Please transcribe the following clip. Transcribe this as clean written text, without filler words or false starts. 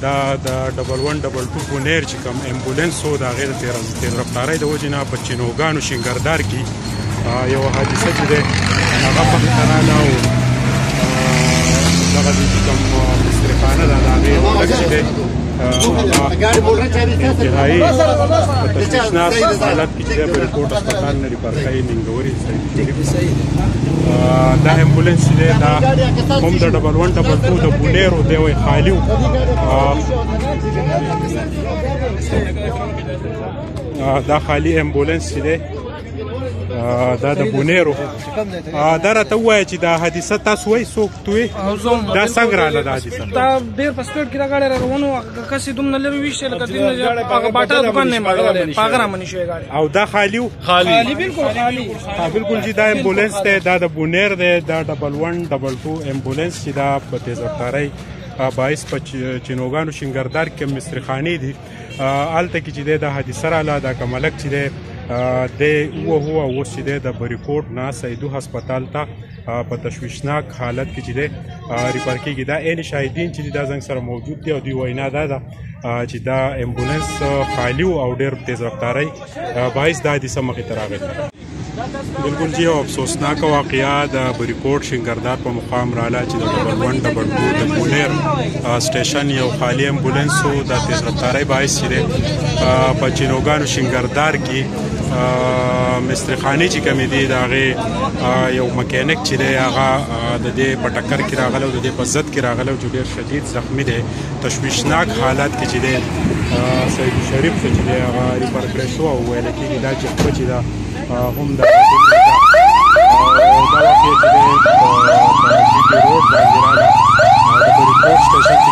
دا د 1122 بونیر چې کوم امبولانس و د هغې د تیز رفتارۍ د وجې نه په چینوګانو شینګردار کې یو حادثه چې دی هغه مخې ته راغله او دغه چې کوم مصرفانه ده د هغې ملک چې دی انتهایي په تشویشناک حالت کې چې دی په ریپورټ اسپتال نه ریفرکۍ ننګوري دا امبولانس چې دی دا هم د 1122 د بونیرو دی وایي خالي و دا خالي امبولانس چې دی دا د بونیرو دا راته ووایه چې دا حادثه تاسو وایي څوک توی دا څنګه راغله دا حادثه دا ډېر په سپیډ کې دا ګاډی راروانو کس یې دومره لرې ویشتې لکه هغه باټا دوکان نه یې په هغه رامنې شوی ګاډی او دا خالي و خالي بالکل خالي بالکل چې دا امبولانس دی دا د بونیر دی دا 1122 امبولانس چې دا په تیز رفتارۍ باعث په چینوګانو شینګردار کې مصرخانې دي هلته کې چې دی دا حادثه راغله دا کملک چې دی دی هو اوس چې دی د بریکوټ نه سیدو هسپتال ته په تشویشناک حالت کې چې دی ریفر کېږي دا عین شاهدین چې دا زنګ سره موجود دي او دوی وینا دا ده چې دا امبولانس خالي و او ډېر تیز رفتارۍ باعث دا حادثه مخې ته راغلې بالکل جی یو افسوسناکه واقعه د بریکوټ شینګردار په مقام رااله چې د 1122 د بونیر سټیشن یو خالي امبولانس و د تیز رفتارۍ باعث چې دی په چینوګانو شینګردار کې مسترخانې چې کومې دي د هغې یو مکینک چې دی هغه د دې په ټکر کې راغلی او د دې په ضد کې راغلی او چې ډېر شدید زخمي دی تشویشناک حالت کې چې دی سید شریف ته چې دی هغه ریفر کړی شو او ویل کېږي دا جبهه چې ده هم د دا واقع چې دی په جي پي روډ باندې راغله د بریکوټ سټیشن